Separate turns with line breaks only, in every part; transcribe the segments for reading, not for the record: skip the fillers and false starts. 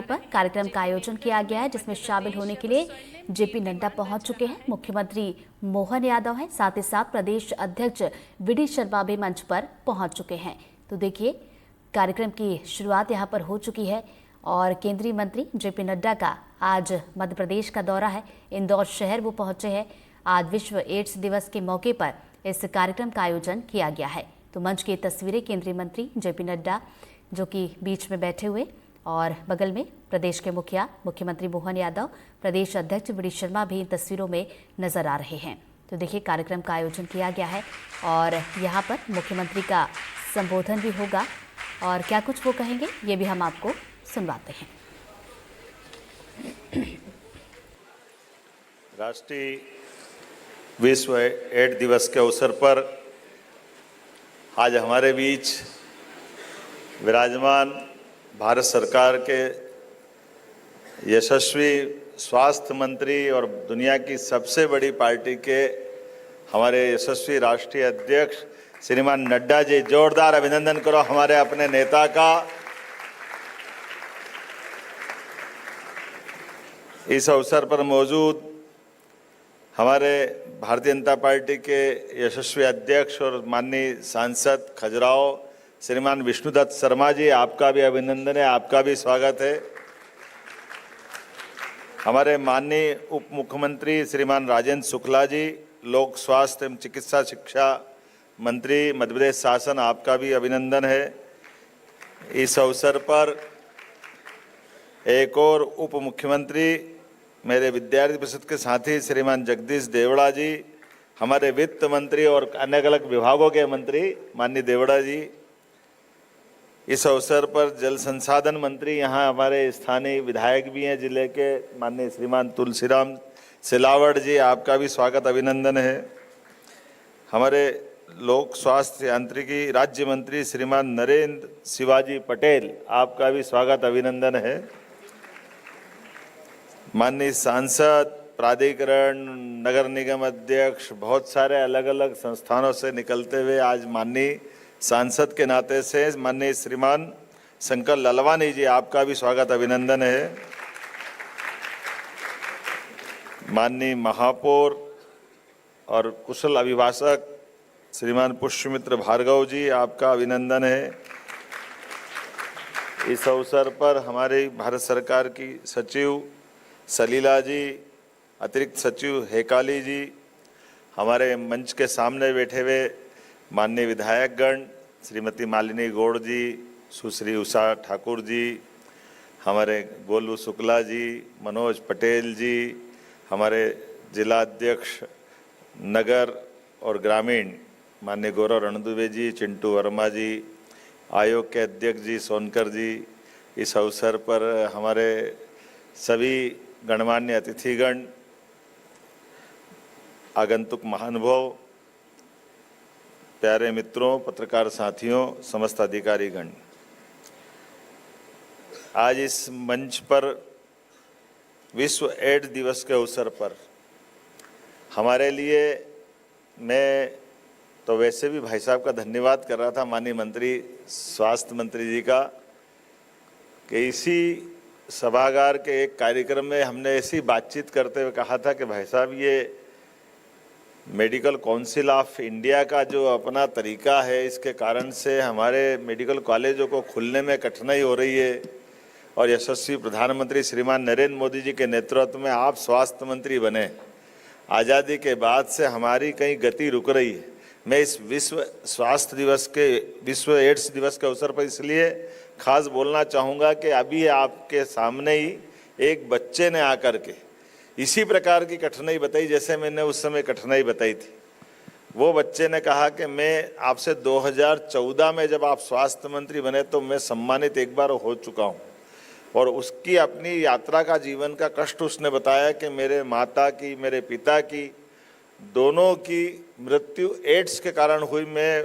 पर कार्यक्रम का आयोजन किया गया है, जिसमें शामिल होने के लिए जेपी नड्डा पहुंच चुके हैं। मुख्यमंत्री मोहन यादव है, साथ ही साथ प्रदेश अध्यक्ष वी.डी. शर्मा भी मंच पर पहुंच चुके हैं। तो देखिए, कार्यक्रम की शुरुआत यहां पर हो चुकी है और केंद्रीय मंत्री जेपी नड्डा का आज मध्य प्रदेश का दौरा है। इंदौर शहर वो पहुंचे हैं। आज विश्व एड्स दिवस के मौके पर इस कार्यक्रम का आयोजन किया गया है। तो मंच की तस्वीरें केंद्रीय मंत्री जेपी नड्डा जो कि बीच में बैठे हुए और बगल में प्रदेश के मुख्यमंत्री मोहन यादव, प्रदेश अध्यक्ष वी.डी. शर्मा भी इन तस्वीरों में नजर आ रहे हैं। तो देखिए, कार्यक्रम का आयोजन किया गया है और यहाँ पर मुख्यमंत्री का संबोधन भी होगा और क्या कुछ वो कहेंगे ये भी हम आपको सुनवाते हैं।
राष्ट्रीय विश्व एड्स दिवस के अवसर पर आज हमारे बीच विराजमान भारत सरकार के यशस्वी स्वास्थ्य मंत्री और दुनिया की सबसे बड़ी पार्टी के हमारे यशस्वी राष्ट्रीय अध्यक्ष श्रीमान नड्डा जी, जोरदार अभिनंदन करो हमारे अपने नेता का। इस अवसर पर मौजूद हमारे भारतीय जनता पार्टी के यशस्वी अध्यक्ष और माननीय सांसद खजुराहो श्रीमान विष्णुदत्त शर्मा जी, आपका भी अभिनंदन है, आपका भी स्वागत है। हमारे माननीय उप मुख्यमंत्री श्रीमान राजेंद्र शुक्ला जी, लोक स्वास्थ्य एवं चिकित्सा शिक्षा मंत्री मध्य प्रदेश शासन, आपका भी अभिनंदन है। इस अवसर पर एक और उप मुख्यमंत्री मेरे विद्यार्थी परिषद के साथी श्रीमान जगदीश देवड़ा जी, हमारे वित्त मंत्री और अलग अलग विभागों के मंत्री माननीय देवड़ा जी, इस अवसर पर जल संसाधन मंत्री यहाँ हमारे स्थानीय विधायक भी हैं जिले के माननीय श्रीमान तुलसीराम सिलावट जी, आपका भी स्वागत अभिनंदन है। हमारे लोक स्वास्थ्य यांत्रिकी राज्य मंत्री श्रीमान नरेंद्र शिवाजी पटेल, आपका भी स्वागत अभिनंदन है। माननीय सांसद, प्राधिकरण, नगर निगम अध्यक्ष, बहुत सारे अलग अलग संस्थानों से निकलते हुए आज माननीय सांसद के नाते से माननीय श्रीमान शंकर ललवानी जी, आपका भी स्वागत अभिनंदन है। माननीय महापौर और कुशल अभिभाषक श्रीमान पुष्यमित्र भार्गव जी, आपका अभिनंदन है। इस अवसर पर हमारे भारत सरकार की सचिव सलीला जी, अतिरिक्त सचिव हेकाली जी, हमारे मंच के सामने बैठे हुए माननीय विधायकगण श्रीमती मालिनी गौड़ जी, सुश्री उषा ठाकुर जी, हमारे गोलू शुक्ला जी, मनोज पटेल जी, हमारे जिला अध्यक्ष नगर और ग्रामीण माननीय गौरव रणदुबे जी, चिंटू वर्मा जी, आयोग के अध्यक्ष जी सोनकर जी, इस अवसर पर हमारे सभी गणमान्य अतिथिगण, आगंतुक महानुभाव, प्यारे मित्रों, पत्रकार साथियों, समस्त अधिकारीगण, आज इस मंच पर विश्व एड्स दिवस के अवसर पर हमारे लिए, मैं तो वैसे भी भाई साहब का धन्यवाद कर रहा था, माननीय मंत्री स्वास्थ्य मंत्री जी का, कि इसी सभागार के एक कार्यक्रम में हमने ऐसी बातचीत करते हुए कहा था कि भाई साहब, ये मेडिकल काउंसिल ऑफ इंडिया का जो अपना तरीका है, इसके कारण से हमारे मेडिकल कॉलेजों को खुलने में कठिनाई हो रही है और यशस्वी प्रधानमंत्री श्रीमान नरेंद्र मोदी जी के नेतृत्व में आप स्वास्थ्य मंत्री बने, आज़ादी के बाद से हमारी कहीं गति रुक रही है। मैं इस विश्व स्वास्थ्य दिवस के, विश्व एड्स दिवस के अवसर पर इसलिए खास बोलना चाहूँगा कि अभी आपके सामने ही एक बच्चे ने आकर के इसी प्रकार की कठिनाई बताई जैसे मैंने उस समय कठिनाई बताई थी। वो बच्चे ने कहा कि मैं आपसे 2014 में जब आप स्वास्थ्य मंत्री बने तो मैं सम्मानित एक बार हो चुका हूँ, और उसकी अपनी यात्रा का, जीवन का कष्ट उसने बताया कि मेरे माता की, मेरे पिता की, दोनों की मृत्यु एड्स के कारण हुई। मैं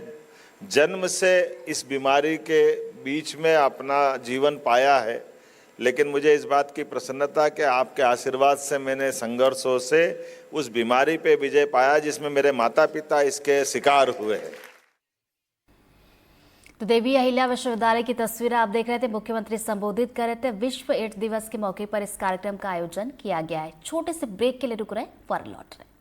जन्म से इस बीमारी के बीच में अपना जीवन पाया है, लेकिन मुझे इस बात की प्रसन्नता कि आपके आशीर्वाद से मैंने संघर्षों से उस बीमारी पे विजय पाया जिसमें मेरे माता पिता इसके शिकार हुए हैं।
तो देवी अहिल्या विश्वविद्यालय की तस्वीरें आप देख रहे थे। मुख्यमंत्री संबोधित कर रहे थे। विश्व एड्स दिवस के मौके पर इस कार्यक्रम का आयोजन किया गया है। छोटे से ब्रेक के लिए रुक रहे हैं, फौरन लौट रहे हैं।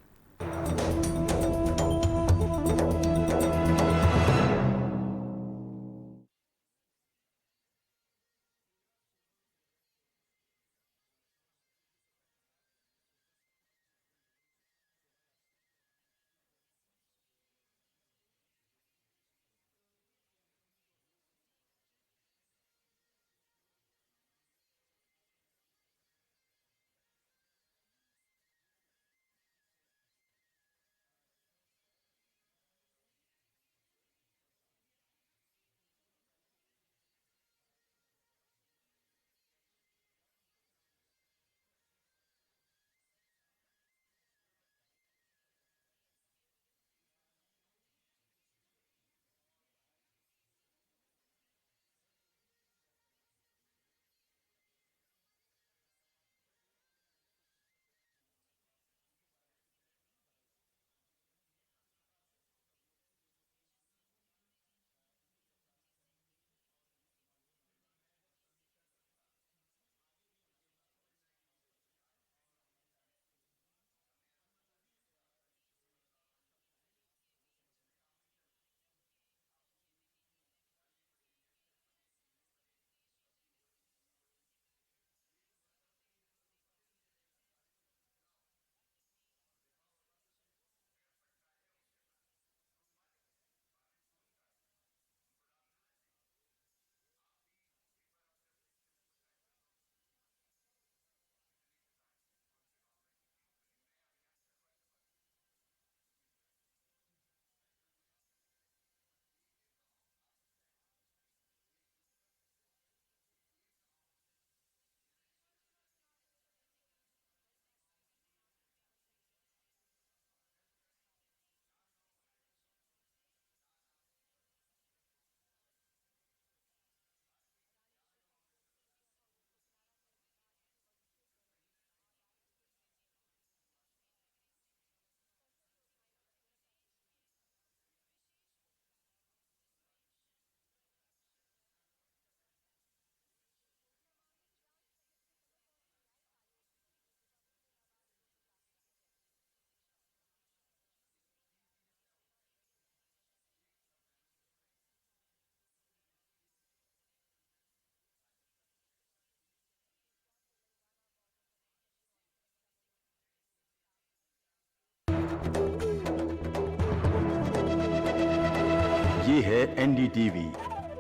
ये है एनडीटीवी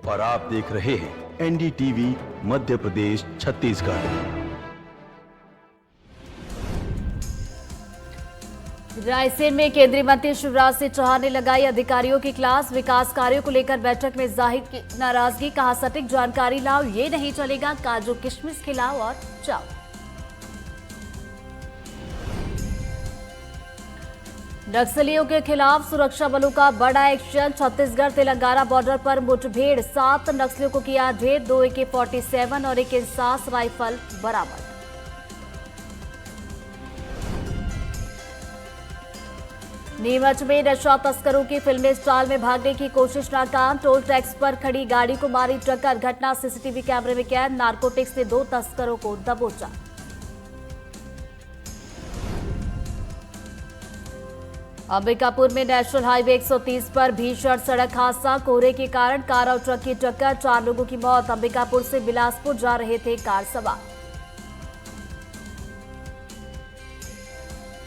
और आप देख रहे हैं एनडीटीवी मध्य प्रदेश छत्तीसगढ़।
रायसेन में केंद्रीय मंत्री शिवराज सिंह चौहान ने लगाई अधिकारियों की क्लास। विकास कार्यों को लेकर बैठक में जाहिर की नाराजगी। कहा सटीक जानकारी लाओ, ये नहीं चलेगा काजू किशमिश खिलाओ और जाओ। नक्सलियों के खिलाफ सुरक्षा बलों का बड़ा एक्शन। छत्तीसगढ़ तेलंगाना बॉर्डर पर मुठभेड़, 7 नक्सलियों को किया ढेर। 2 AK-47 और एक इंसास राइफल बरामद। नीमच में नशा तस्करों की फिल्मी स्टाइल में भागने की कोशिश नाकाम। टोल टैक्स पर खड़ी गाड़ी को मारी टक्कर। घटना सीसीटीवी कैमरे में कैद। नारकोटिक्स ने 2 तस्करों को दबोचा। अंबिकापुर में नेशनल हाईवे 130 पर भीषण सड़क हादसा। कोहरे के कारण कार और ट्रक की टक्कर, 4 लोगों की मौत। अंबिकापुर से बिलासपुर जा रहे थे कार सवार।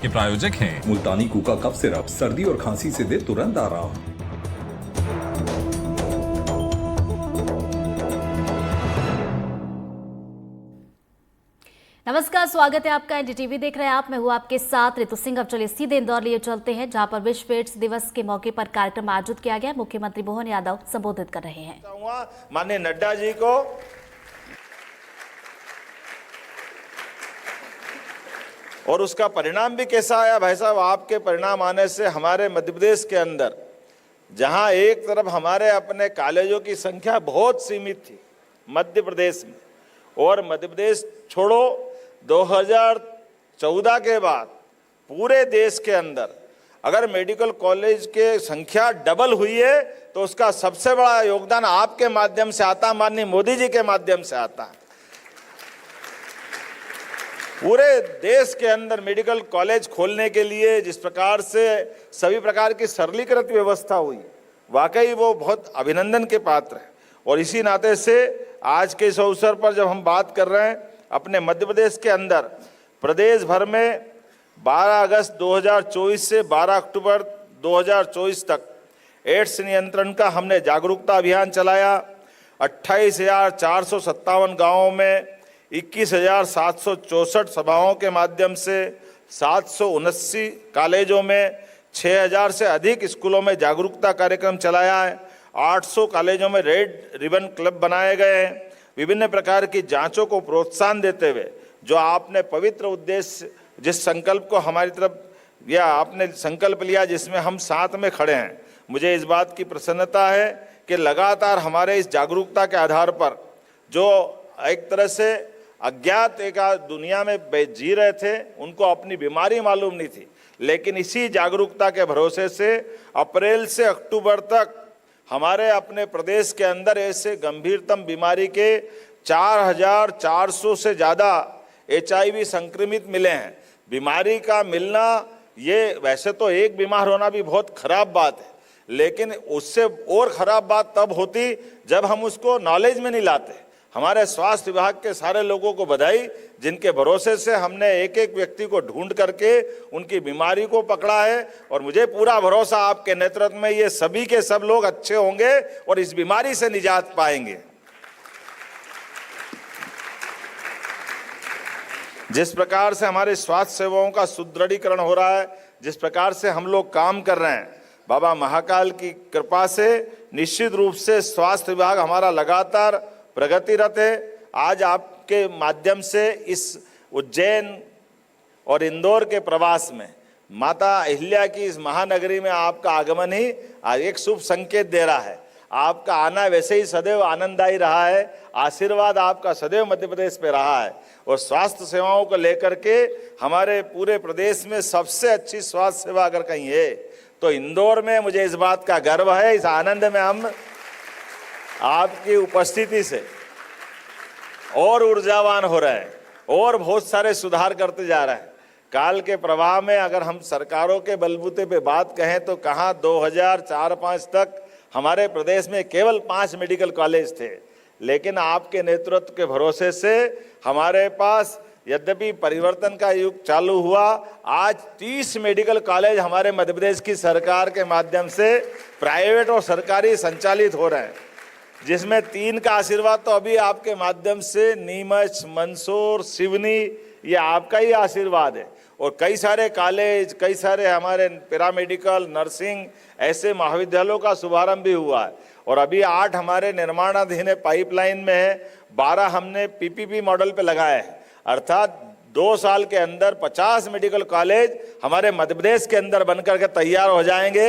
के प्रायोजक हैं मुल्तानी कूका कफ सिरप, सर्दी और खांसी से दे तुरंत आराम।
नमस्कार, स्वागत है आपका। एनडीटीवी देख रहे हैं आप। मैं हूं आपके साथ ऋतु सिंह। अब चलिए सीधे इंदौर लिए चलते हैं, जहां पर विश्व एड्स दिवस के मौके पर कार्यक्रम आयोजित किया गया। मुख्यमंत्री मोहन यादव संबोधित कर रहे हैं।
माननीय नड्डा जी को और उसका परिणाम भी कैसा आया भाई साहब। आपके परिणाम आने से हमारे मध्य प्रदेश के अंदर, जहां एक तरफ हमारे अपने कॉलेजों की संख्या बहुत सीमित थी मध्य प्रदेश में, और मध्य प्रदेश छोड़ो 2014 के बाद पूरे देश के अंदर अगर मेडिकल कॉलेज के संख्या डबल हुई है तो उसका सबसे बड़ा योगदान आपके माध्यम से आता, माननीय मोदी जी के माध्यम से आता है। पूरे देश के अंदर मेडिकल कॉलेज खोलने के लिए जिस प्रकार से सभी प्रकार की सरलीकृत व्यवस्था हुई, वाकई वो बहुत अभिनंदन के पात्र है। और इसी नाते से आज के इस अवसर पर जब हम बात कर रहे हैं, अपने मध्य प्रदेश के अंदर प्रदेश भर में 12 अगस्त 2024 से 12 अक्टूबर 2024 तक एड्स नियंत्रण का हमने जागरूकता अभियान चलाया। 28,457 गाँवों में 21,764 सभाओं के माध्यम से 779 कॉलेजों में 6,000 से अधिक स्कूलों में जागरूकता कार्यक्रम चलाया है। 800 कॉलेजों में रेड रिबन क्लब बनाए गए हैं। विभिन्न प्रकार की जांचों को प्रोत्साहन देते हुए जो आपने पवित्र उद्देश्य, जिस संकल्प को हमारी तरफ या आपने संकल्प लिया, जिसमें हम साथ में खड़े हैं, मुझे इस बात की प्रसन्नता है कि लगातार हमारे इस जागरूकता के आधार पर जो एक तरह से अज्ञात एक दुनिया में जी रहे थे, उनको अपनी बीमारी मालूम नहीं थी, लेकिन इसी जागरूकता के भरोसे से अप्रैल से अक्टूबर तक हमारे अपने प्रदेश के अंदर ऐसे गंभीरतम बीमारी के 4,400 से ज़्यादा HIV संक्रमित मिले हैं। बीमारी का मिलना, ये वैसे तो एक बीमार होना भी बहुत खराब बात है, लेकिन उससे और ख़राब बात तब होती जब हम उसको नॉलेज में नहीं लाते। हमारे स्वास्थ्य विभाग के सारे लोगों को बधाई, जिनके भरोसे से हमने एक एक व्यक्ति को ढूंढ करके उनकी बीमारी को पकड़ा है। और मुझे पूरा भरोसा आपके नेतृत्व में ये सभी के सब लोग अच्छे होंगे और इस बीमारी से निजात पाएंगे। जिस प्रकार से हमारे स्वास्थ्य सेवाओं का सुदृढ़ीकरण हो रहा है, जिस प्रकार से हम लोग काम कर रहे हैं, बाबा महाकाल की कृपा से निश्चित रूप से स्वास्थ्य विभाग हमारा लगातार प्रगतिरत है। आज आपके माध्यम से इस उज्जैन और इंदौर के प्रवास में माता अहिल्या की इस महानगरी में आपका आगमन ही आज एक शुभ संकेत दे रहा है। आपका आना वैसे ही सदैव आनंददायी रहा है, आशीर्वाद आपका सदैव मध्य प्रदेश पे रहा है। और स्वास्थ्य सेवाओं को लेकर के हमारे पूरे प्रदेश में सबसे अच्छी स्वास्थ्य सेवा अगर कहीं है तो इंदौर में मुझे इस बात का गर्व है। इस आनंद में हम आपकी उपस्थिति से और ऊर्जावान हो रहे हैं और बहुत सारे सुधार करते जा रहे हैं। काल के प्रवाह में अगर हम सरकारों के बलबूते पे बात कहें तो कहाँ 2004-05 तक हमारे प्रदेश में केवल 5 मेडिकल कॉलेज थे, लेकिन आपके नेतृत्व के भरोसे से हमारे पास यद्यपि परिवर्तन का युग चालू हुआ, आज 30 मेडिकल कॉलेज हमारे मध्य प्रदेश की सरकार के माध्यम से प्राइवेट और सरकारी संचालित हो रहे हैं, जिसमें 3 का आशीर्वाद तो अभी आपके माध्यम से नीमच, मंदसौर, सिवनी, ये आपका ही आशीर्वाद है। और कई सारे कॉलेज, कई सारे हमारे पैरामेडिकल, नर्सिंग ऐसे महाविद्यालयों का शुभारंभ भी हुआ है। और अभी 8 हमारे निर्माणाधीन पाइपलाइन में है, 12 हमने PPP मॉडल पे लगाए हैं, अर्थात 2 साल के अंदर 50 मेडिकल कॉलेज हमारे मध्य प्रदेश के अंदर बनकर के तैयार हो जाएंगे।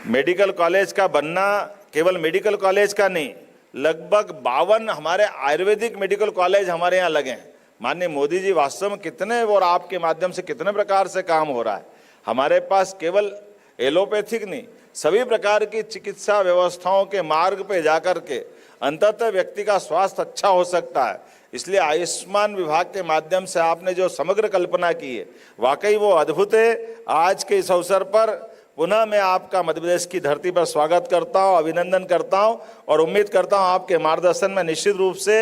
मेडिकल कॉलेज का बनना केवल मेडिकल कॉलेज का नहीं, लगभग 52 हमारे आयुर्वेदिक मेडिकल कॉलेज हमारे यहाँ लगे हैं। माननीय मोदी जी वास्तव में कितने और आपके माध्यम से कितने प्रकार से काम हो रहा है। हमारे पास केवल एलोपैथिक नहीं, सभी प्रकार की चिकित्सा व्यवस्थाओं के मार्ग पे जाकर के अंततः व्यक्ति का स्वास्थ्य अच्छा हो सकता है। इसलिए आयुष्मान विभाग के माध्यम से आपने जो समग्र कल्पना की है, वाकई वो अद्भुत है। आज के इस अवसर पर पुनः मैं आपका मध्य प्रदेश की धरती पर स्वागत करता हूं, अभिनंदन करता हूं और उम्मीद करता हूं आपके मार्गदर्शन में निश्चित रूप से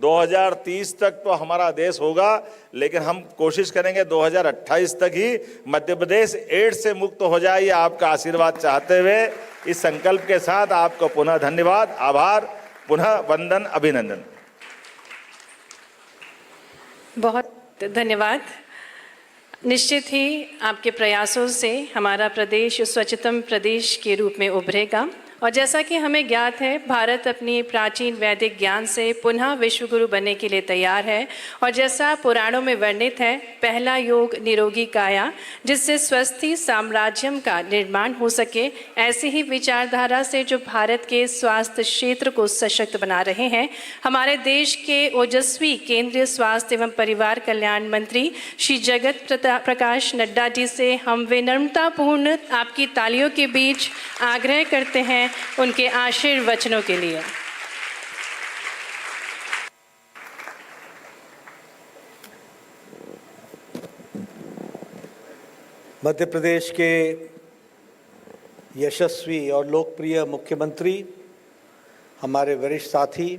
2030 तक तो हमारा देश होगा, लेकिन हम कोशिश करेंगे 2028 तक ही मध्य प्रदेश एड्स से मुक्त हो जाए। आपका आशीर्वाद चाहते हुए इस संकल्प के साथ आपको पुनः धन्यवाद, आभार, पुनः वंदन, अभिनंदन।
बहुत धन्यवाद। निश्चित ही आपके प्रयासों से हमारा प्रदेश स्वच्छतम प्रदेश के रूप में उभरेगा और जैसा कि हमें ज्ञात है, भारत अपनी प्राचीन वैदिक ज्ञान से पुनः विश्वगुरु बनने के लिए तैयार है। और जैसा पुराणों में वर्णित है, पहला योग निरोगी काया, जिससे स्वस्थी साम्राज्यम का निर्माण हो सके, ऐसी ही विचारधारा से जो भारत के स्वास्थ्य क्षेत्र को सशक्त बना रहे हैं, हमारे देश के ओजस्वी केंद्रीय स्वास्थ्य एवं परिवार कल्याण मंत्री श्री जगत प्रकाश नड्डा जी से हम विनम्रतापूर्ण आपकी तालियों के बीच आग्रह करते हैं उनके आशीर्वचनों के लिए।
मध्य प्रदेश के यशस्वी और लोकप्रिय मुख्यमंत्री, हमारे वरिष्ठ साथी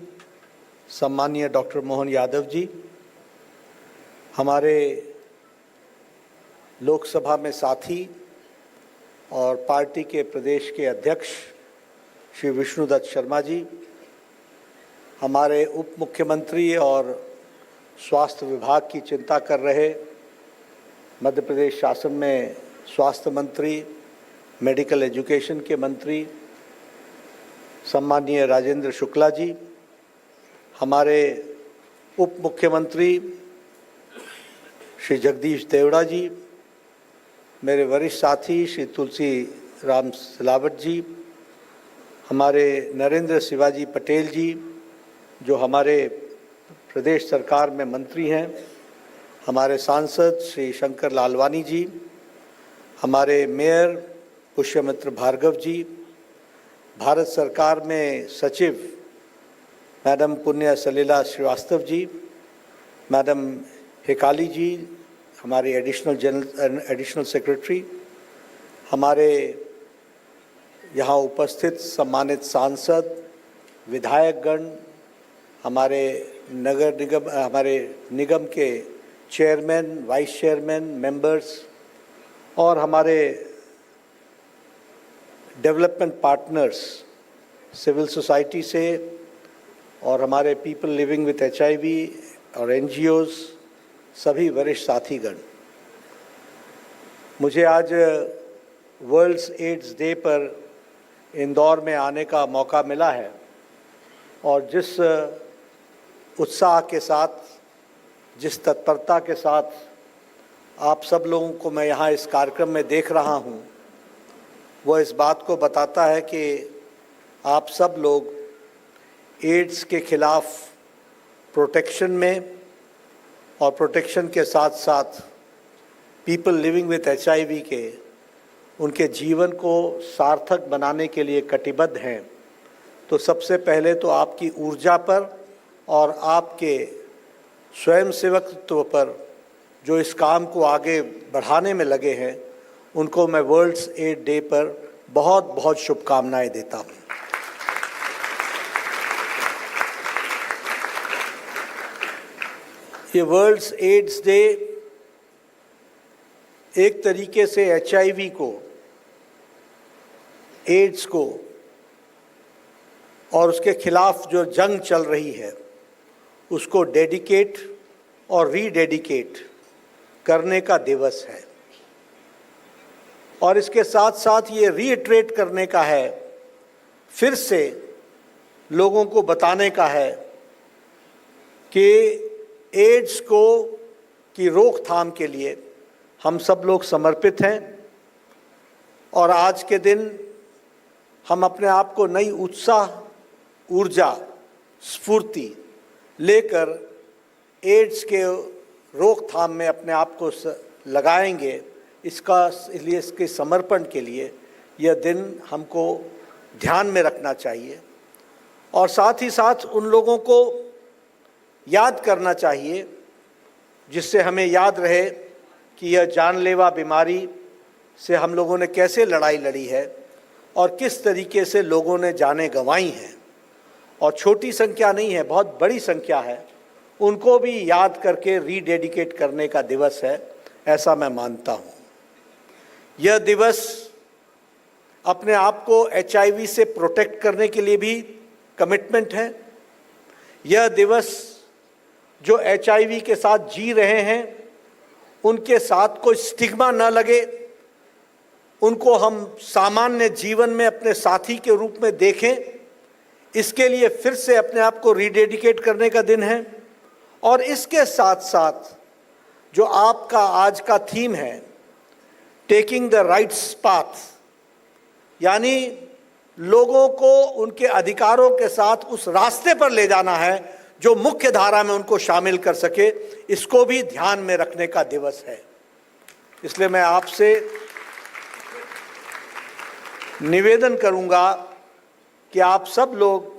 सम्माननीय डॉक्टर मोहन यादव जी, हमारे लोकसभा में साथी और पार्टी के प्रदेश के अध्यक्ष श्री विष्णुदत्त शर्मा जी, हमारे उप मुख्यमंत्री और स्वास्थ्य विभाग की चिंता कर रहे मध्य प्रदेश शासन में स्वास्थ्य मंत्री, मेडिकल एजुकेशन के मंत्री सम्माननीय राजेंद्र शुक्ला जी, हमारे उप मुख्यमंत्री श्री जगदीश देवड़ा जी, मेरे वरिष्ठ साथी श्री तुलसी राम सिलावट जी, हमारे नरेंद्र शिवाजी पटेल जी जो हमारे प्रदेश सरकार में मंत्री हैं, हमारे सांसद श्री शंकर लालवानी जी, हमारे मेयर पुष्यमित्र भार्गव जी, भारत सरकार में सचिव मैडम पुण्य सलीला श्रीवास्तव जी, मैडम हेकाली जी, हमारे एडिशनल सेक्रेटरी, हमारे यहाँ उपस्थित सम्मानित सांसद, विधायकगण, हमारे हमारे निगम के चेयरमैन, वाइस चेयरमैन, मेंबर्स और हमारे डेवलपमेंट पार्टनर्स सिविल सोसाइटी से और हमारे पीपल लिविंग विथ HIV और NGOs, सभी वरिष्ठ साथीगण, मुझे आज वर्ल्ड्स एड्स डे पर इंदौर में आने का मौका मिला है और जिस उत्साह के साथ, जिस तत्परता के साथ आप सब लोगों को मैं यहाँ इस कार्यक्रम में देख रहा हूँ, वह इस बात को बताता है कि आप सब लोग एड्स के खिलाफ प्रोटेक्शन में और प्रोटेक्शन के साथ साथ पीपल लिविंग विथ HIV के उनके जीवन को सार्थक बनाने के लिए कटिबद्ध हैं। तो सबसे पहले तो आपकी ऊर्जा पर और आपके स्वयंसेवकत्व पर जो इस काम को आगे बढ़ाने में लगे हैं, उनको मैं वर्ल्ड्स एड डे पर बहुत बहुत शुभकामनाएं देता हूं। ये वर्ल्ड्स एड्स डे एक तरीके से HIV को, एड्स को और उसके खिलाफ जो जंग चल रही है उसको डेडिकेट और रीडेडिकेट करने का दिवस है। और इसके साथ साथ ये रीइटरेट करने का है, फिर से लोगों को बताने का है कि एड्स की रोकथाम के लिए हम सब लोग समर्पित हैं और आज के दिन हम अपने आप को नई उत्साह, ऊर्जा, स्फूर्ति लेकर एड्स के रोकथाम में अपने आप को लगाएंगे। इसलिए इसके समर्पण के लिए यह दिन हमको ध्यान में रखना चाहिए और साथ ही साथ उन लोगों को याद करना चाहिए जिससे हमें याद रहे कि यह जानलेवा बीमारी से हम लोगों ने कैसे लड़ाई लड़ी है और किस तरीके से लोगों ने जानें गंवाई हैं। और छोटी संख्या नहीं है, बहुत बड़ी संख्या है, उनको भी याद करके रीडेडिकेट करने का दिवस है, ऐसा मैं मानता हूँ। यह दिवस अपने आप को HIV से प्रोटेक्ट करने के लिए भी कमिटमेंट है। यह दिवस जो HIV के साथ जी रहे हैं उनके साथ कोई स्टिग्मा न लगे, उनको हम सामान्य जीवन में अपने साथी के रूप में देखें, इसके लिए फिर से अपने आप को रीडेडिकेट करने का दिन है। और इसके साथ साथ जो आपका आज का थीम है, टेकिंग द राइट्स पाथ, यानी लोगों को उनके अधिकारों के साथ उस रास्ते पर ले जाना है जो मुख्य धारा में उनको शामिल कर सके, इसको भी ध्यान में रखने का दिवस है। इसलिए मैं आपसे निवेदन करूंगा कि आप सब लोग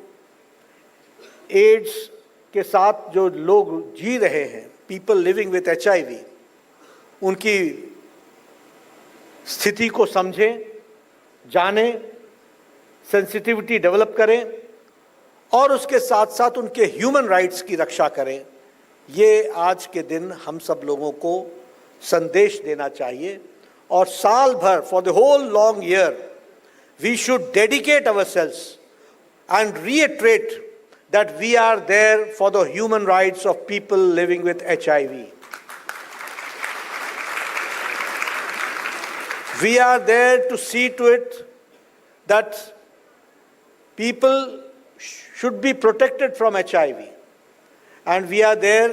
एड्स के साथ जो लोग जी रहे हैं, पीपल लिविंग विथ HIV, उनकी स्थिति को समझें, जानें, सेंसिटिविटी डेवलप करें और उसके साथ साथ उनके ह्यूमन राइट्स की रक्षा करें। ये आज के दिन हम सब लोगों को संदेश देना चाहिए। और साल भर, for the whole long year, we should dedicate ourselves and reiterate that we are there for the human rights of people living with HIV. We are there to see to it that people should be protected from HIV, and we are there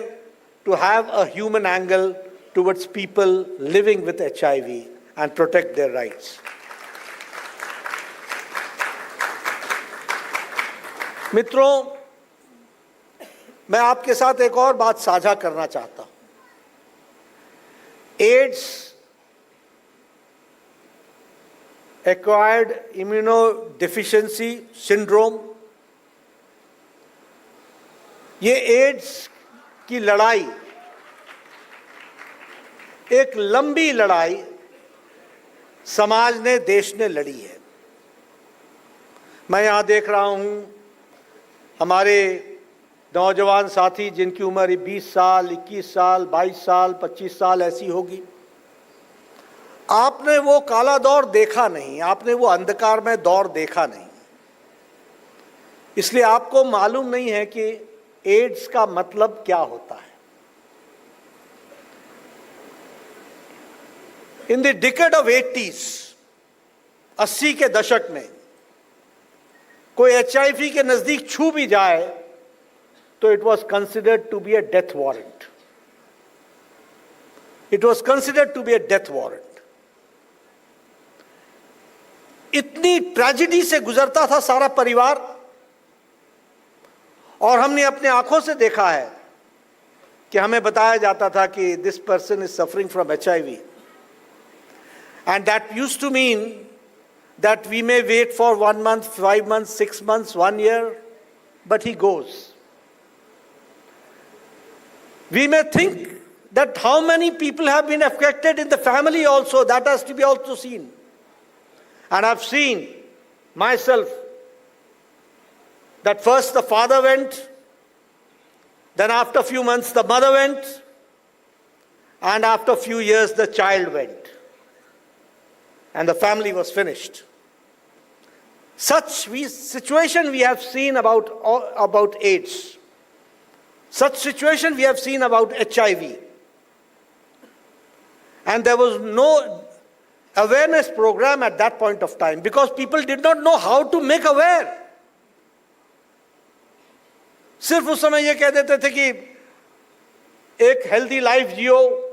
to have a human angle towards people living with HIV and protect their rights. मित्रों, मैं आपके साथ एक और बात साझा करना चाहता हूं। एड्स, एक्वायर्ड इम्यूनोडेफिशिएंसी सिंड्रोम, ये एड्स की लड़ाई एक लंबी लड़ाई समाज ने, देश ने लड़ी है। मैं यहां देख रहा हूं हमारे नौजवान साथी जिनकी उम्र 20 साल, 21 साल, 22 साल, 25 साल ऐसी होगी। आपने वो काला दौर देखा नहीं, आपने वो अंधकार में दौर देखा नहीं, इसलिए आपको मालूम नहीं है कि एड्स का मतलब क्या होता है। In the decade of 80s, 80 के दशक में कोई HIV के नजदीक छू भी जाए तो it was considered to be a death warrant. It was considered to be a death warrant. इतनी ट्रेजेडी से गुजरता था सारा परिवार, और हमने अपने आंखों से देखा है कि हमें बताया जाता था कि this person is suffering from HIV, and that used to mean that we may wait for 1 month, 5 months, 6 months, 1 year, but he goes. We may think that how many people have been affected in the family also, that has to be also seen. And I've seen myself that first the father went, then after a few months the mother went, and after a few years the child went. And the family was finished. Such situation we have seen about AIDS. Such situation we have seen about HIV. And there was no awareness program at that point of time because people did not know how to make aware. सिर्फ उस समय ये कह देते थे कि एक healthy life जियो,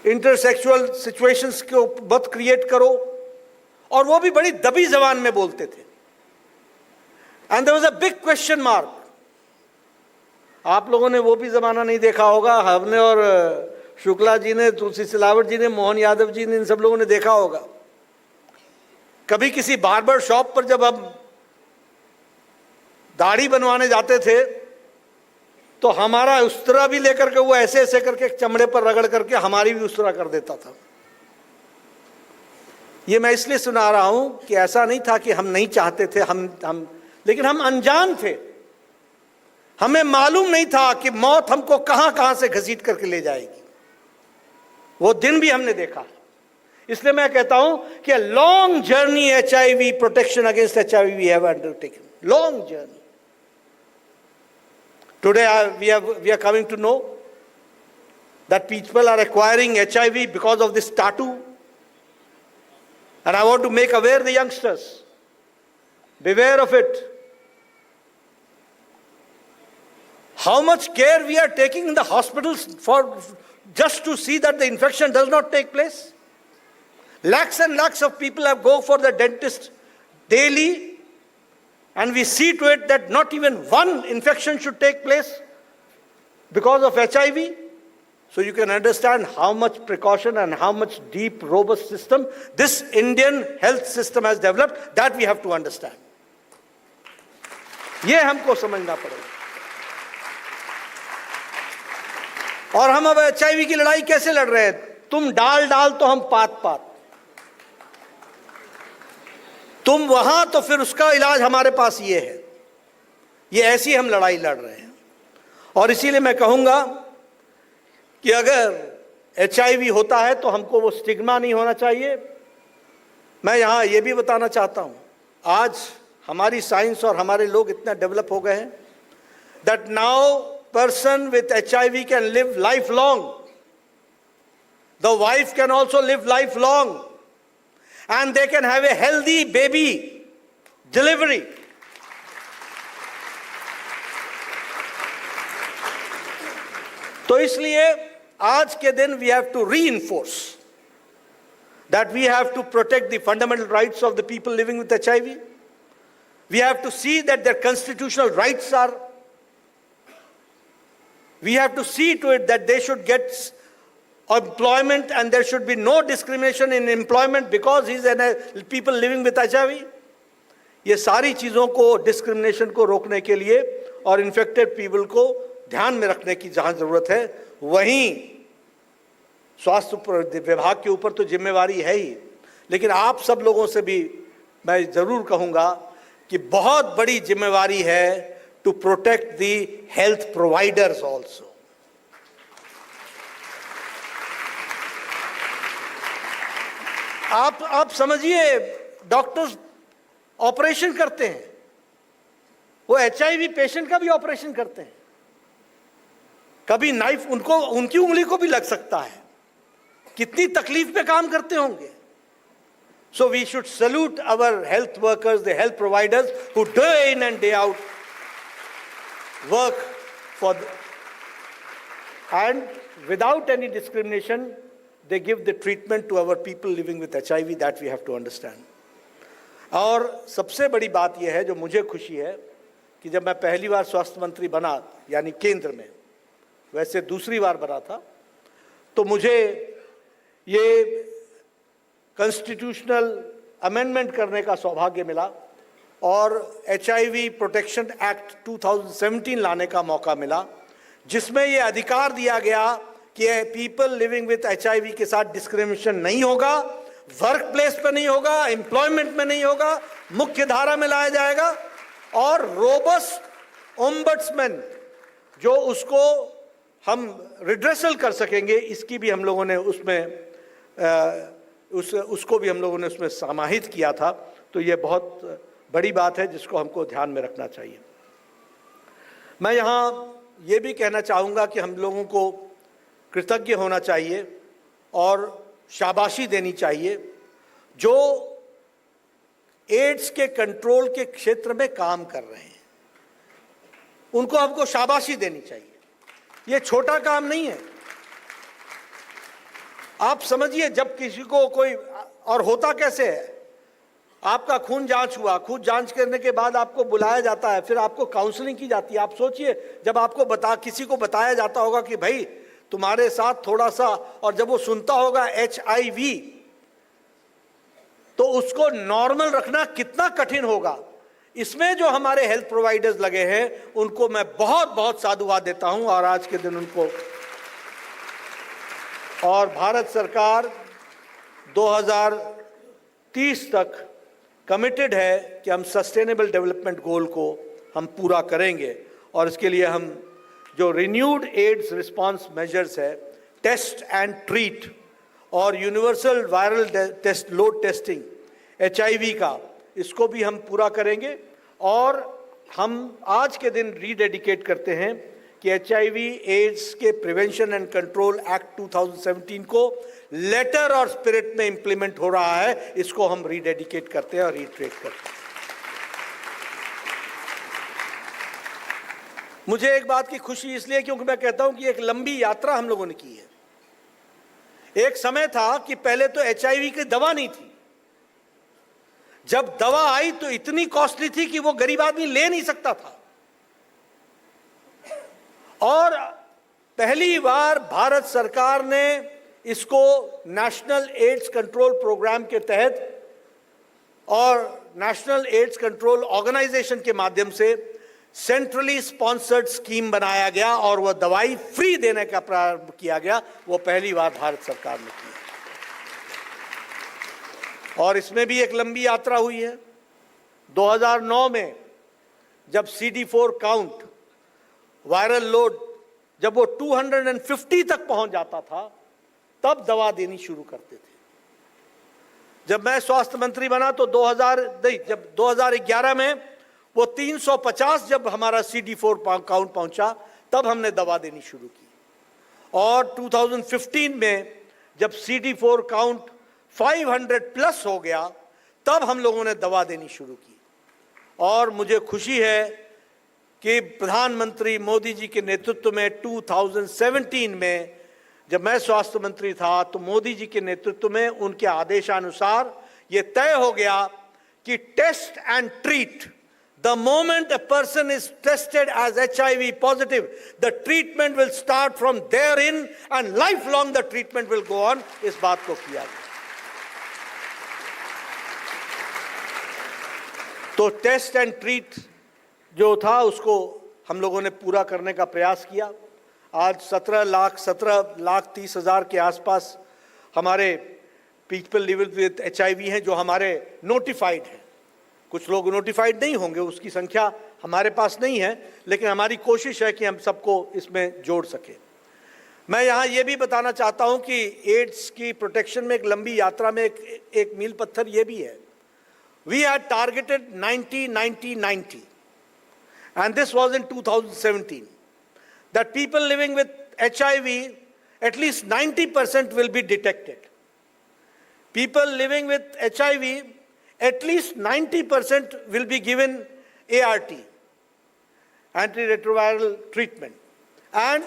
इंटरसेक्सुअल situations को मत क्रिएट करो, और वो भी बड़ी दबी जबान में बोलते थे। And there was a big question mark. आप लोगों ने वो भी जमाना नहीं देखा होगा, हमने और शुक्ला जी ने, तुलसी सिलावट जी ने, मोहन यादव जी ने, इन सब लोगों ने देखा होगा। कभी किसी बार्बर शॉप पर जब हम दाढ़ी बनवाने जाते थे तो हमारा उस्तरा भी लेकर के वो ऐसे ऐसे करके चमड़े पर रगड़ करके हमारी भी उस्तरा कर देता था। ये मैं इसलिए सुना रहा हूं कि ऐसा नहीं था कि हम नहीं चाहते थे, लेकिन हम अनजान थे। हमें मालूम नहीं था कि मौत हमको कहां कहां से घसीट करके ले जाएगी। वो दिन भी हमने देखा। इसलिए मैं कहता हूं कि long journey HIV protection against HIV we have undertaken, long journey. Today we are coming to know that people are acquiring HIV because of this tattoo. And I want to make aware the youngsters. Beware of it. How much care we are taking in the hospitals for just to see that the infection does not take place. Lakhs and lakhs of people have go for the dentist daily, and we see to it that not even one infection should take place because of HIV. So you can understand how much precaution and how much deep, robust system this Indian health system has developed. That we have to understand. ये हमको समझना पड़ेगा. और हम अब HIV की लड़ाई कैसे लड़ रहे हैं? तुम डाल तो हम पात. तुम वहां तो फिर उसका इलाज हमारे पास ये है. ये ऐसी हम लड़ाई लड़ रहे हैं. और इसीलिए मैं कहूंगा कि अगर HIV होता है तो हमको वो स्टिग्मा नहीं होना चाहिए. मैं यहां ये भी बताना चाहता हूं, आज हमारी साइंस और हमारे लोग इतना डेवलप हो गए हैं that now person with HIV can live lifelong. The wife can also live lifelong, and they can have a healthy baby delivery. तो इसलिए आज के दिन we have to reinforce that we have to protect the fundamental rights of the people living with HIV. We have to see that their constitutional rights are. We have to see to it that they should get employment and there should be no discrimination in employment because he's people living with HIV. ये सारी चीज़ों को, discrimination को रोकने के लिए और infected people को ध्यान में रखने की जहाँ ज़रूरत है, वहीं स्वास्थ्य विभाग के ऊपर तो जिम्मेवारी है ही, लेकिन आप सब लोगों से भी मैं ज़रूर कहूँगा कि बहुत बड़ी जिम्मेवारी है to protect the health providers also. आप समझिए, डॉक्टर्स ऑपरेशन करते हैं, वो HIV पेशेंट का भी ऑपरेशन करते हैं. कभी नाइफ उनकी उंगली को भी लग सकता है. कितनी तकलीफ में काम करते होंगे. So we should salute our health workers, the health providers who day in and day out work and without any discrimination they give the treatment to our people living with HIV. That we have to understand. और सबसे बड़ी बात यह है, जो मुझे खुशी है, कि जब मैं पहली बार स्वास्थ्य मंत्री बना, यानी केंद्र में, वैसे दूसरी बार बना था, तो मुझे ये कॉन्स्टिट्यूशनल अमेंडमेंट करने का सौभाग्य मिला और HIV प्रोटेक्शन एक्ट 2017 लाने का मौका मिला, जिसमें ये अधिकार दिया गया कि पीपल लिविंग विथ HIV के साथ डिस्क्रिमिनेशन नहीं होगा, वर्क प्लेस पे नहीं होगा, एम्प्लॉयमेंट में नहीं होगा, मुख्य धारा में लाया जाएगा. और रोबस्ट ओम्बड्समैन जो उसको हम रिड्रेसल कर सकेंगे, इसकी भी हम लोगों ने उसको भी हम लोगों ने उसमें समाहित किया था. तो ये बहुत बड़ी बात है जिसको हमको ध्यान में रखना चाहिए. मैं यहाँ ये भी कहना चाहूँगा कि हम लोगों को कृतज्ञ होना चाहिए और शाबाशी देनी चाहिए जो एड्स के कंट्रोल के क्षेत्र में काम कर रहे हैं. उनको हमको शाबाशी देनी चाहिए. ये छोटा काम नहीं है. आप समझिए, जब किसी को कोई, और होता कैसे है, आपका खून जांच हुआ, खून जांच करने के बाद आपको बुलाया जाता है, फिर आपको काउंसलिंग की जाती है. आप सोचिए, जब आपको किसी को बताया जाता होगा कि भाई तुम्हारे साथ थोड़ा सा, और जब वो सुनता होगा HIV, तो उसको नॉर्मल रखना कितना कठिन होगा. इसमें जो हमारे हेल्थ प्रोवाइडर्स लगे हैं, उनको मैं बहुत बहुत साधुवाद देता हूं. और आज के दिन उनको, और भारत सरकार 2030 तक कमिटेड है कि हम सस्टेनेबल डेवलपमेंट गोल को हम पूरा करेंगे. और इसके लिए हम जो रिन्यूड एड्स रिस्पांस मेजर्स है, टेस्ट एंड ट्रीट और universal viral test load testing HIV का, इसको भी हम पूरा करेंगे. और हम आज के दिन रीडेडिकेट करते हैं कि HIV एड्स के प्रिवेंशन एंड कंट्रोल एक्ट 2017 को लेटर और स्पिरिट में इंप्लीमेंट हो रहा है, इसको हम रीडेडिकेट करते हैं और रीट्रेट करते हैं। मुझे एक बात की खुशी इसलिए क्योंकि मैं कहता हूं कि एक लंबी यात्रा हम लोगों ने की है। एक समय था कि पहले तो HIV की दवा नहीं थी, जब दवा आई तो इतनी कॉस्टली थी कि वो गरीब आदमी ले नहीं सकता था, और पहली बार भारत सरकार ने इसको नेशनल एड्स कंट्रोल प्रोग्राम के तहत और नेशनल एड्स कंट्रोल ऑर्गेनाइजेशन के माध्यम से सेंट्रली स्पॉन्सर्ड स्कीम बनाया गया और वह दवाई फ्री देने का प्रारंभ किया गया। वो पहली बार भारत सरकार ने किया और इसमें भी एक लंबी यात्रा हुई है। 2009 में जब CD4 काउंट, वायरल लोड जब वो 250 तक पहुंच जाता था, तब दवा देनी शुरू करते थे। जब मैं स्वास्थ्य मंत्री बना तो 2011 में वो 350 जब हमारा CD4 काउंट पहुंचा, तब हमने दवा देनी शुरू की। और 2015 में जब CD4 काउंट 500 प्लस हो गया, तब हम लोगों ने दवा देनी शुरू की। और मुझे खुशी है कि प्रधानमंत्री मोदी जी के नेतृत्व में 2017 में जब मैं स्वास्थ्य मंत्री था, तो मोदी जी के नेतृत्व में उनके आदेशानुसार ये तय हो गया कि test and treat, the moment a person is tested as HIV positive, the treatment will start from therein and lifelong the treatment will go on। इस बात को किया गया। तो टेस्ट एंड ट्रीट जो था उसको हम लोगों ने पूरा करने का प्रयास किया। आज 17 लाख 30,000 के आसपास हमारे पीपल लिविंग विद HIV हैं जो हमारे नोटिफाइड हैं। कुछ लोग नोटिफाइड नहीं होंगे, उसकी संख्या हमारे पास नहीं है, लेकिन हमारी कोशिश है कि हम सबको इसमें जोड़ सकें। मैं यहाँ ये भी बताना चाहता हूँ कि एड्स की प्रोटेक्शन में एक लंबी यात्रा में एक मील पत्थर ये भी है। We had targeted 90-90-90 and this was in 2017, that people living with HIV, at least 90% will be detected. People living with HIV, at least 90% will be given ART, antiretroviral treatment. And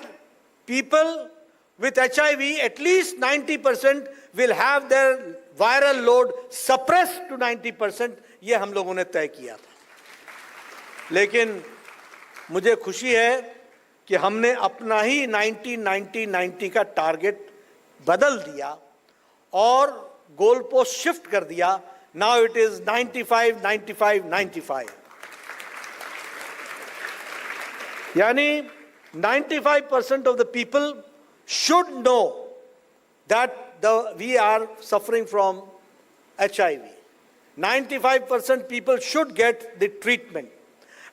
people with HIV, at least 90% will have their viral load suppressed to 90%। ये हम लोगों ने तय किया था। लेकिन मुझे खुशी है कि हमने अपना ही 90-90-90 का टारगेट बदल दिया और गोल पोस्ट शिफ्ट कर दिया। Now it is 95-95-95। यानी 95% of the people should know that we are suffering from HIV. 95% people should get the treatment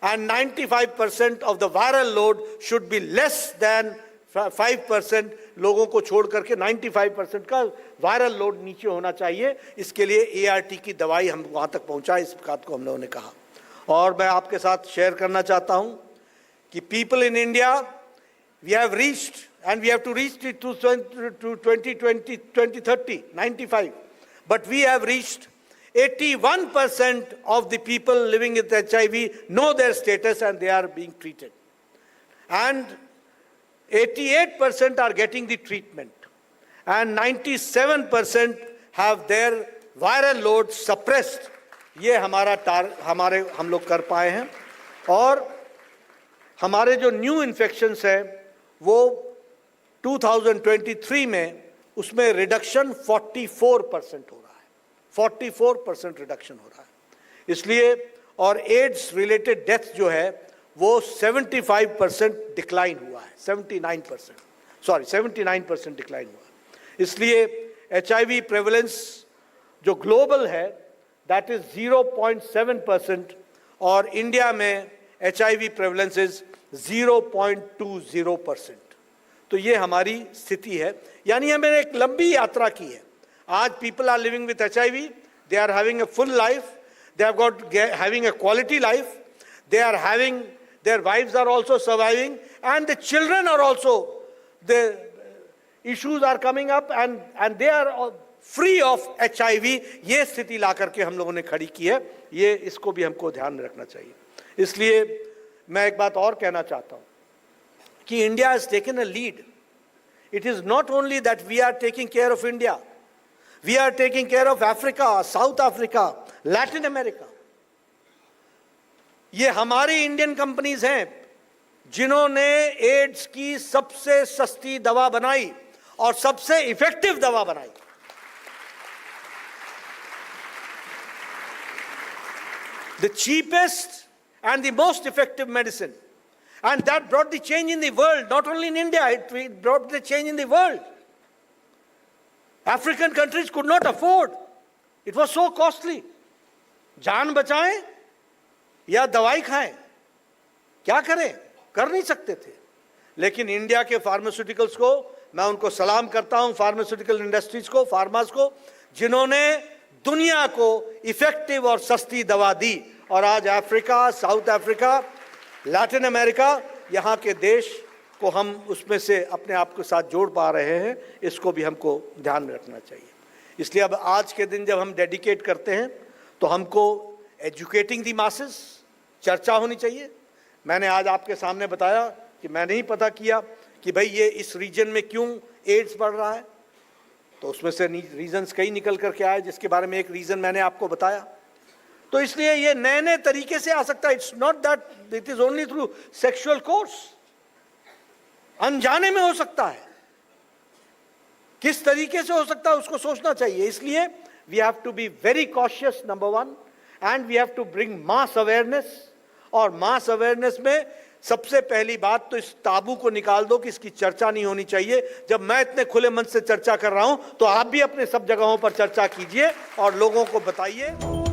and 95% of the viral load should be less than 5%। लोगों को छोड़ करके 95% का viral load नीचे होना चाहिए। इसके लिए ART की दवाई हम वहाँ तक पहुँचाए, इस बात को हम लोगों ने कहा। और मैं आपके साथ शेयर करना चाहता हूँ कि people in India, we have reached and we have to reach it to 2030, 95. But we have reached 81% of the people living with HIV know their status and they are being treated. And 88% are getting the treatment and 97% have their viral load suppressed। ये हम लोग कर पाए हैं। और हमारे जो new infections हैं वो 2023 में उसमें रिडक्शन 44% हो रहा है, 44% रिडक्शन हो रहा है। इसलिए और एड्स रिलेटेड डेथ जो है वो 75% डिक्लाइन हुआ है, 79% डिक्लाइन हुआ है। इसलिए HIV प्रेवलेंस जो ग्लोबल है दैट इज 0.7% और इंडिया में HIV प्रेवलेंस इज 0.20%। तो ये हमारी स्थिति है। यानी हमने एक लंबी यात्रा की है। आज people are living with HIV, they are having a full life, they have got having a quality life, they their wives are also surviving, and the children are also, the issues are coming up and they are free of HIV. ये स्थिति ला करके हम लोगों ने खड़ी की है, ये इसको भी हमको ध्यान में रखना चाहिए। इसलिए मैं एक बात और कहना चाहता हूँ कि India has taken a lead. It is not only that we are taking care of India, we are taking care of Africa, South Africa, Latin America. ये हमारी इंडियन कंपनीज हैं जिन्होंने एड्स की सबसे सस्ती दवा बनाई और सबसे इफेक्टिव दवा बनाई। The cheapest and the most effective medicine, and that brought the change in the world. Not only in India, it brought the change in the world. African countries could not afford. It was so costly. जान बचाएं या दवाई खाएं, क्या करें? कर नहीं सकते थे। लेकिन इंडिया के फार्मास्यूटिकल्स को मैं उनको सलाम करता हूं, फार्मास्यूटिकल इंडस्ट्रीज को, फार्मास को, जिन्होंने दुनिया को इफेक्टिव और सस्ती दवा दी। और आज Africa, south Africa, Latin America, यहाँ के देश को हम उसमें से अपने आप के साथ जोड़ पा रहे हैं। इसको भी हमको ध्यान में रखना चाहिए। इसलिए अब आज के दिन जब हम डेडिकेट करते हैं तो हमको एजुकेटिंग दी मासेस, चर्चा होनी चाहिए। मैंने आज आपके सामने बताया कि मैंने ही पता किया कि भाई ये इस रीजन में क्यों एड्स बढ़ रहा है, तो उसमें से रीजंस कई निकल करके आए, जिसके बारे में एक रीजन मैंने आपको बताया। तो इसलिए ये नए नए तरीके से आ सकता है। It's not that it is only through sexual course, अनजाने में हो सकता है। किस तरीके से हो सकता है उसको सोचना चाहिए। इसलिए we have to be very cautious, number one, and we have to bring mass awareness. और मास अवेयरनेस में सबसे पहली बात तो इस ताबू को निकाल दो कि इसकी चर्चा नहीं होनी चाहिए। जब मैं इतने खुले मन से चर्चा कर रहा हूं तो आप भी अपने सब जगहों पर चर्चा कीजिए और लोगों को बताइए।